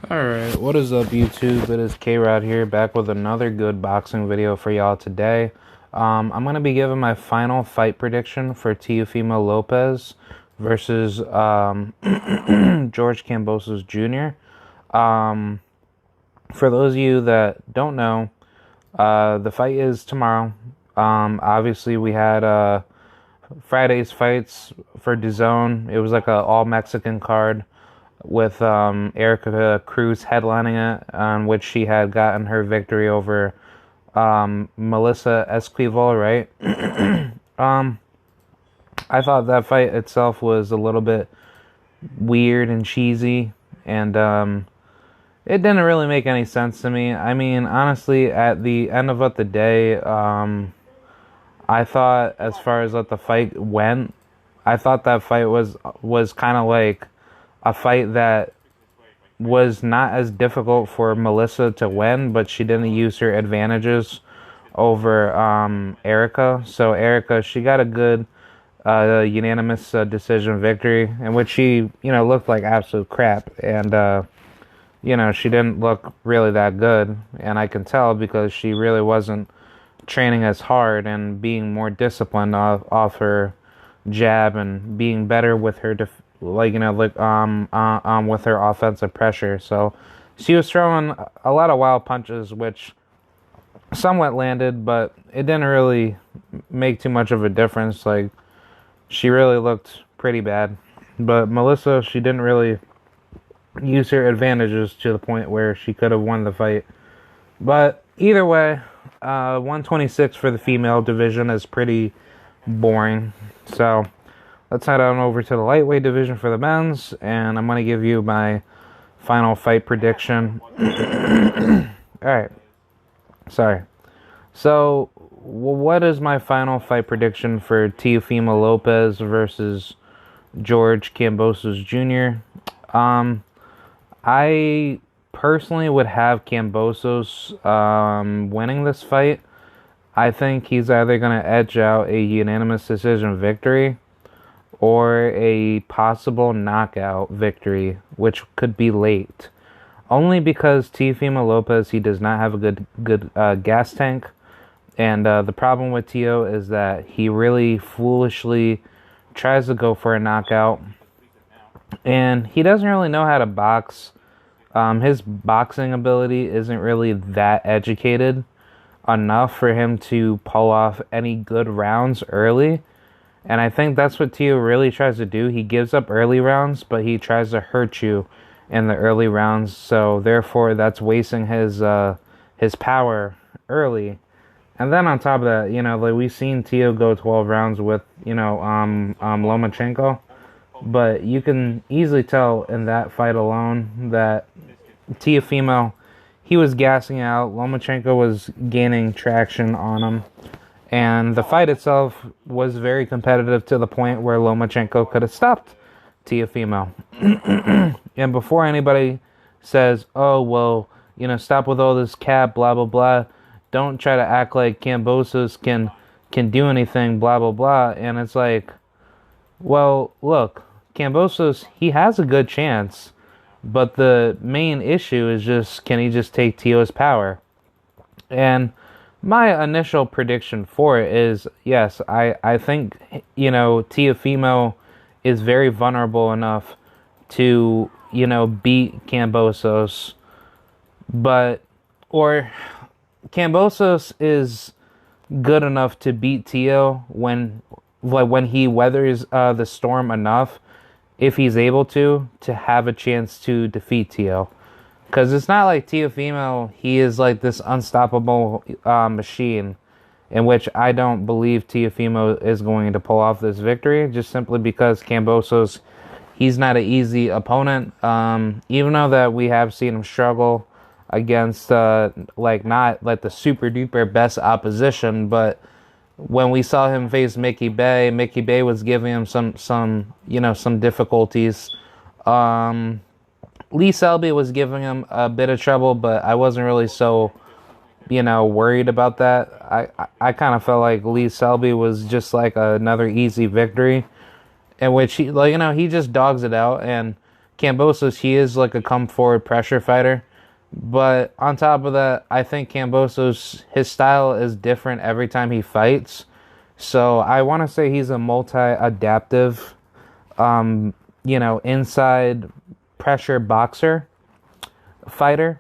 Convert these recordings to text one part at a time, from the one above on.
Alright, what is up YouTube? It is K-Rod here, back with another good boxing video for y'all today. I'm going to be giving my final fight prediction for Teofimo Lopez versus George Kambosos Jr. For those of you that don't know, the fight is tomorrow. Obviously we had Friday's fights for DAZN. It was like a all-Mexican card with Erica Cruz headlining it, on which she had gotten her victory over Melissa Esquivel, right? I thought that fight itself was a little bit weird and cheesy, and it didn't really make any sense to me. I mean, honestly, at the end of the day, I thought, as far as the fight went, I thought that fight was kind of like a fight that was not as difficult for Melissa to win, but she didn't use her advantages over Erica. So Erica, she got a good unanimous decision victory, in which she, looked like absolute crap, and she didn't look really that good, and I can tell because she really wasn't training as hard and being more disciplined off her jab and being better with her with her offensive pressure. So she was throwing a lot of wild punches, which somewhat landed, but it didn't really make too much of a difference. Like, she really looked pretty bad. But Melissa, she didn't really use her advantages to the point where she could have won the fight. But either way, 126 for the female division is pretty boring. So let's head on over to the lightweight division for the men's, and I'm going to give you my final fight prediction. Alright. Sorry. So, what is my final fight prediction for Teofimo Lopez versus George Kambosos Jr.? I personally would have Kambosos winning this fight. I think he's either going to edge out a unanimous decision victory or a possible knockout victory, which could be late. Only because Teofimo Lopez, he does not have a good gas tank. And the problem with Teo is that he really foolishly tries to go for a knockout. And he doesn't really know how to box. His boxing ability isn't really that educated enough for him to pull off any good rounds early. And I think that's what Teo really tries to do. He gives up early rounds, but he tries to hurt you in the early rounds. So therefore, that's wasting his power early. And then on top of that, like we've seen Teo go 12 rounds with Lomachenko, but you can easily tell in that fight alone that Teofimo, he was gassing out. Lomachenko was gaining traction on him. And the fight itself was very competitive to the point where Lomachenko could have stopped Teofimo. And before anybody says, oh, well, stop with all this cap, blah, blah, blah, don't try to act like Kambosos can do anything, blah, blah, blah. And it's like, well, look, Kambosos, he has a good chance, but the main issue is just, can he just take Teo's power? And my initial prediction for it is, yes, I think, Teofimo is very vulnerable enough to, beat Kambosos, or Kambosos is good enough to beat Teo when he weathers the storm enough, if he's able to have a chance to defeat Teo. Because it's not like Teofimo, he is like this unstoppable machine, in which I don't believe Teofimo is going to pull off this victory, just simply because Kambosos, he's not an easy opponent. Even though that we have seen him struggle against not like the super duper best opposition, but when we saw him face Mickey Bay was giving him some difficulties. Lee Selby was giving him a bit of trouble, but I wasn't really so, worried about that. I kind of felt like Lee Selby was just like another easy victory, in which he just dogs it out. And Kambosos, he is like a come forward pressure fighter. But on top of that, I think Kambosos, his style is different every time he fights. So I want to say he's a multi-adaptive, inside pressure boxer fighter.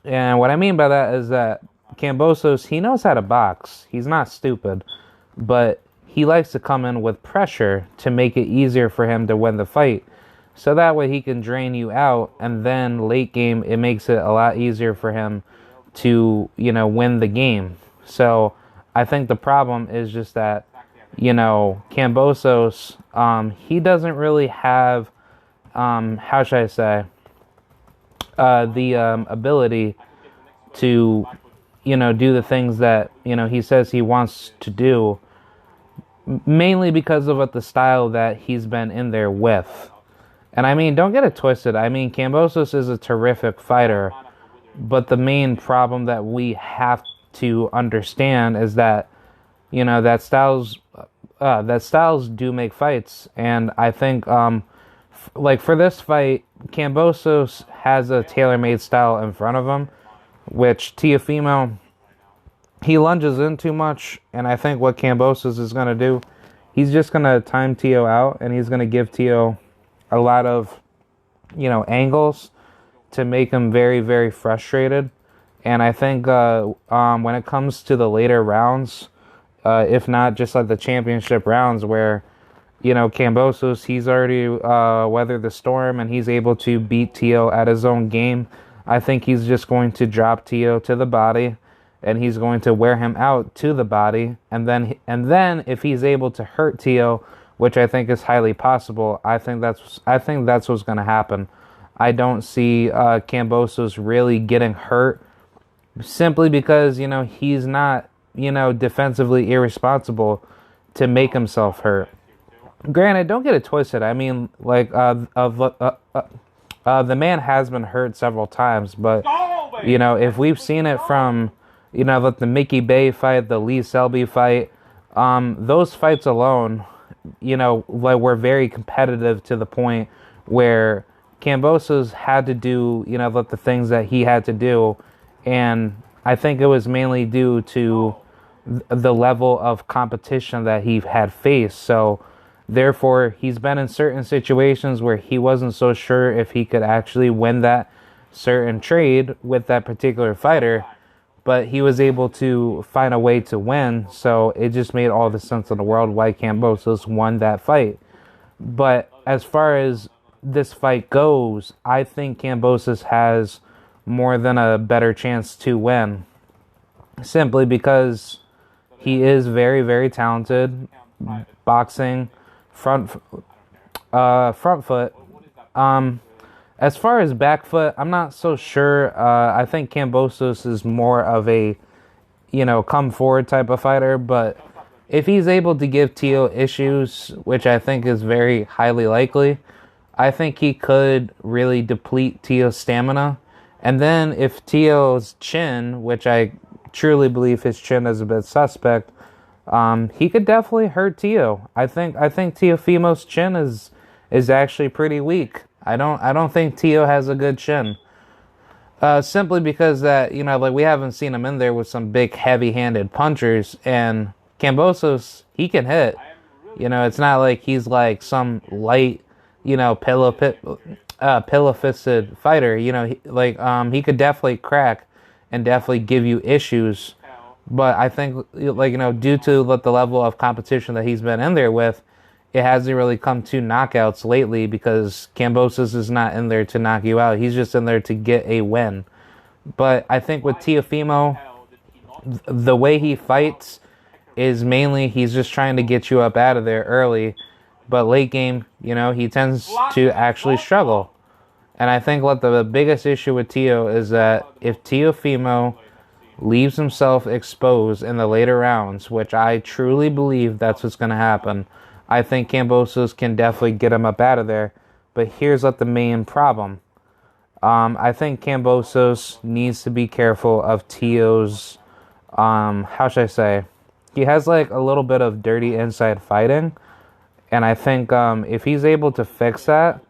And what I mean by that is that Kambosos, he knows how to box. He's not stupid, but he likes to come in with pressure to make it easier for him to win the fight. So that way he can drain you out, and then late game, it makes it a lot easier for him to, win the game. So I think the problem is just that, Kambosos, he doesn't really have, how should I say, the ability to, do the things that, he says he wants to do, mainly because of what the style that he's been in there with. And I mean, don't get it twisted. I mean, Kambosos is a terrific fighter, but the main problem that we have to understand is that, that styles do make fights. And I think, like for this fight, Kambosos has a tailor-made style in front of him, which Teofimo, he lunges in too much. And I think what Kambosos is going to do, he's just going to time Teo out, and he's going to give Teo a lot of, angles to make him very, very frustrated. And I think when it comes to the later rounds, if not just like the championship rounds where, Kambosos, he's already weathered the storm and he's able to beat Teo at his own game, I think he's just going to drop Teo to the body, and he's going to wear him out to the body. And then if he's able to hurt Teo, which I think is highly possible, I think that's what's going to happen. I don't see Kambosos really getting hurt, simply because he's not defensively irresponsible to make himself hurt. Granted, don't get it twisted. I mean, like the man has been hurt several times, but if we've seen it from like the Mickey Bay fight, the Lee Selby fight, those fights alone, like were very competitive to the point where Kambosos had to do, like the things that he had to do. And I think it was mainly due to the level of competition that he had faced. So therefore, he's been in certain situations where he wasn't so sure if he could actually win that certain trade with that particular fighter, but he was able to find a way to win. So it just made all the sense in the world why Kambosos won that fight. But as far as this fight goes, I think Kambosos has more than a better chance to win, simply because he is very, very talented boxing, front foot. As far as back foot, I'm not so sure. I think Kambosos is more of a, come forward type of fighter. But if he's able to give Teo issues, which I think is very highly likely, I think he could really deplete Teo's stamina. And then if Teo's chin, which I truly believe his chin is a bit suspect, he could definitely hurt Teo. I think Teofimo's chin is actually pretty weak. I don't think Teo has a good chin. Simply because that, like we haven't seen him in there with some big heavy-handed punchers, and Kambosos, he can hit. It's not like he's like some light, pillow-fisted fighter. He could definitely crack and definitely give you issues. But I think, due to the level of competition that he's been in there with, it hasn't really come to knockouts lately, because Kambosos is not in there to knock you out. He's just in there to get a win. But I think with Teofimo, the way he fights is mainly he's just trying to get you up out of there early. But late game, he tends to actually struggle. And I think the biggest issue with Teo is that if Teofimo leaves himself exposed in the later rounds, which I truly believe that's what's going to happen, I think Kambosos can definitely get him up out of there. But here's the main problem. I think Kambosos needs to be careful of Teo's, how should I say? He has a little bit of dirty inside fighting. And I think if he's able to fix that,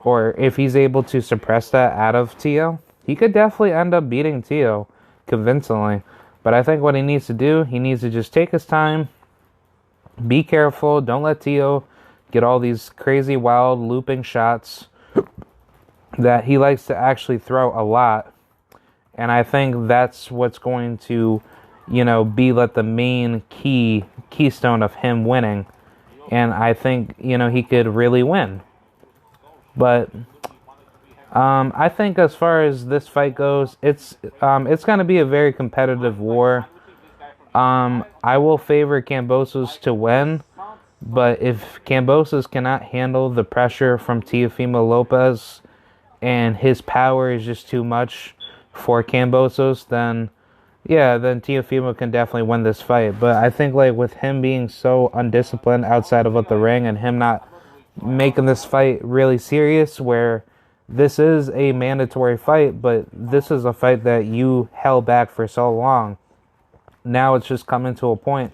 or if he's able to suppress that out of Teo, he could definitely end up beating Teo convincingly. But I think what he needs to do, he needs to just take his time, be careful, don't let Teo get all these crazy, wild, looping shots that he likes to actually throw a lot. And I think that's what's going to, be like the main keystone of him winning. And I think, he could really win. But I think as far as this fight goes, it's going to be a very competitive war. I will favor Kambosos to win, but if Kambosos cannot handle the pressure from Teofimo Lopez and his power is just too much for Kambosos, then Teofimo can definitely win this fight. But I think like with him being so undisciplined outside of the ring and him not making this fight really serious, where this is a mandatory fight, but this is a fight that you held back for so long. Now it's just coming to a point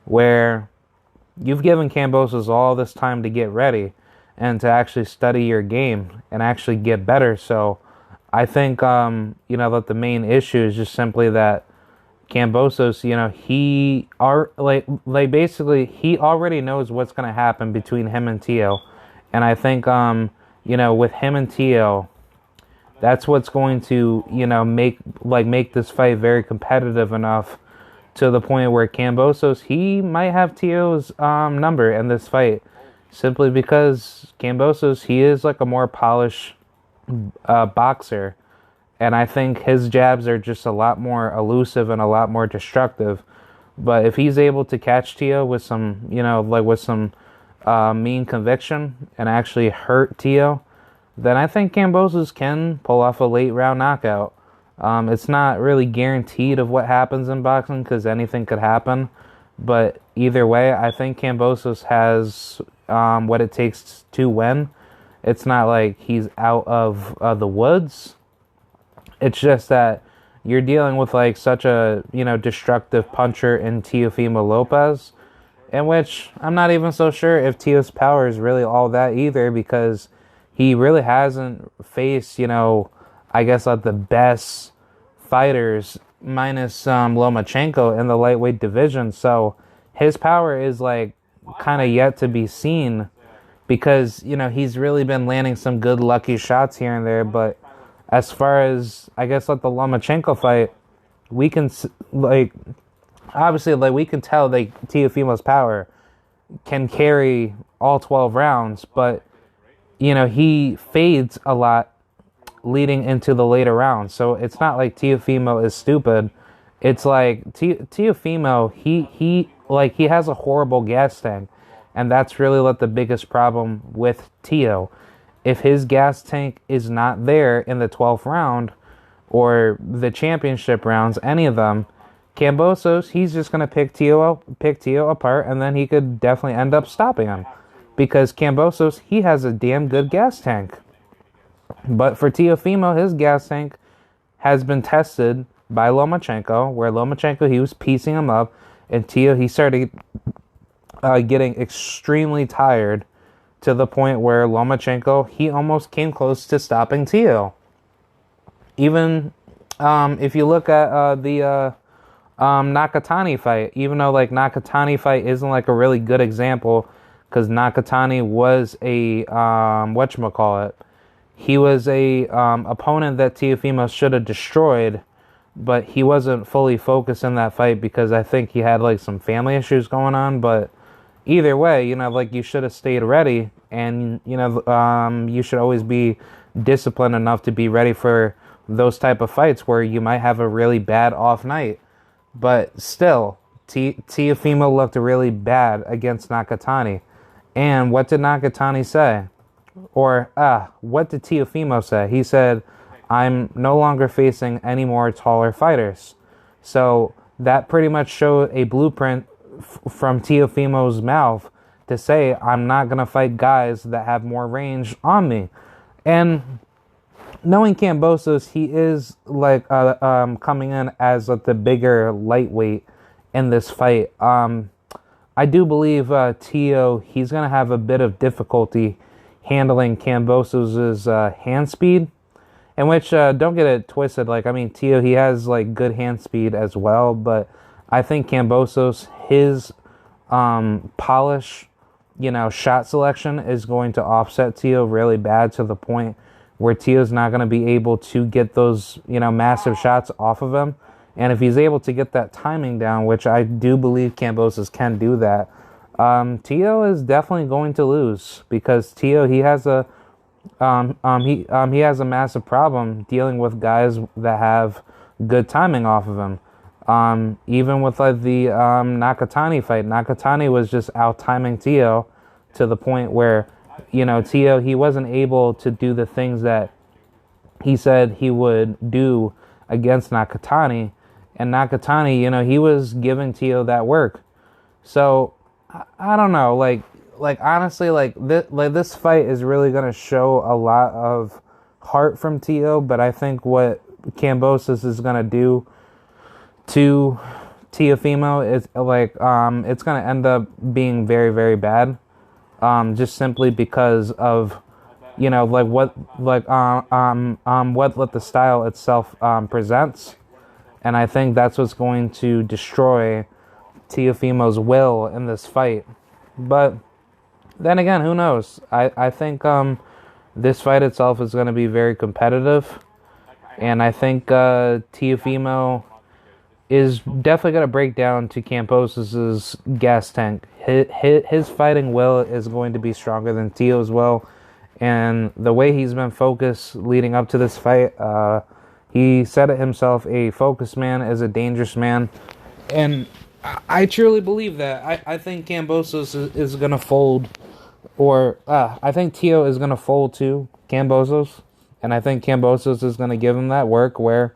where you've given Kambosos all this time to get ready and to actually study your game and actually get better. So I think, that the main issue is just simply that Kambosos, he already knows what's going to happen between him and Teo. And I think, with him and Teo, that's what's going to, make this fight very competitive enough to the point where Kambosos, he might have Teo's number in this fight, simply because Kambosos, he is like a more polished boxer, and I think his jabs are just a lot more elusive and a lot more destructive. But if he's able to catch Teo with some, mean conviction and actually hurt Teo, then I think Kambosos can pull off a late round knockout. It's not really guaranteed of what happens in boxing because anything could happen. But either way, I think Kambosos has what it takes to win. It's not like he's out of the woods. It's just that you're dealing with like such a, destructive puncher in Teofimo Lopez, in which I'm not even so sure if Teo's power is really all that either, because he really hasn't faced, I guess like the best fighters minus Lomachenko in the lightweight division. So his power is like kind of yet to be seen, because, he's really been landing some good lucky shots here and there. But as far as, I guess, like the Lomachenko fight, we can, obviously, we can tell that Teofimo's power can carry all 12 rounds, but, he fades a lot leading into the later rounds. So it's not like Teofimo is stupid. It's like Teofimo, he has a horrible gas tank. And that's really the biggest problem with Teo. If his gas tank is not there in the 12th round or the championship rounds, any of them, Kambosos, he's just going to pick Teo apart, and then he could definitely end up stopping him. Because Kambosos, he has a damn good gas tank. But for Teofimo, his gas tank has been tested by Lomachenko, where Lomachenko, he was piecing him up, and Teo, he started getting extremely tired to the point where Lomachenko, he almost came close to stopping Teo. Even if you look at the Nakatani fight, even though Nakatani fight isn't a really good example, because Nakatani was a whatchamacallit, he was a opponent that Teofimo should have destroyed, but he wasn't fully focused in that fight because I think he had some family issues going on. But either way, you should have stayed ready, and you should always be disciplined enough to be ready for those type of fights where you might have a really bad off night. But still, Teofimo looked really bad against Nakatani. And what did Nakatani say? Or, what did Teofimo say? He said, I'm no longer facing any more taller fighters. So that pretty much showed a blueprint from Teofimo's mouth to say, I'm not going to fight guys that have more range on me. And knowing Kambosos, he is coming in as the bigger lightweight in this fight. I do believe Teo, he's going to have a bit of difficulty handling Kambosos' hand speed. In which, don't get it twisted. Like, I mean, Teo, he has like good hand speed as well, but I think Kambosos, his polish, shot selection is going to offset Teo really bad, to the point where Teo's not going to be able to get those, massive shots off of him. And if he's able to get that timing down, which I do believe Kambosos can do that, Teo is definitely going to lose, because Teo, he has a he has a massive problem dealing with guys that have good timing off of him. Even with like the Nakatani fight, Nakatani was just out timing Teo to the point where, Teo, he wasn't able to do the things that he said he would do against Nakatani. And Nakatani, he was giving Teo that work. So I don't know, like honestly, this fight is really gonna show a lot of heart from Teo, but I think what Kambosos is gonna do to Teofimo is it's gonna end up being very, very bad, just simply because of what the style itself presents, and I think that's what's going to destroy Teofimo's will in this fight. But then again, who knows? I think this fight itself is going to be very competitive, and I think Teofimo is definitely going to break down to Kambosos' gas tank. His fighting will is going to be stronger than Teo's will, and the way he's been focused leading up to this fight, he said it himself, a focused man is a dangerous man, and I truly believe that. I think Kambosos is going to fold. Or I think Teo is going to fold to Kambosos. And I think Kambosos is going to give him that work where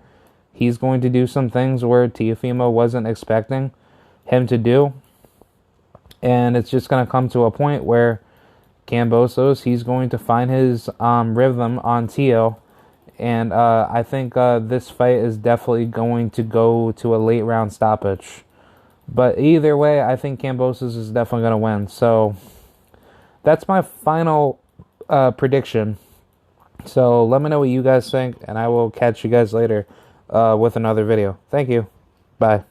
he's going to do some things where Teofimo wasn't expecting him to do. And it's just going to come to a point where Kambosos, he's going to find his rhythm on Teo. And I think this fight is definitely going to go to a late round stoppage. But either way, I think Kambosos is definitely going to win. So that's my final prediction. So let me know what you guys think, and I will catch you guys later with another video. Thank you. Bye.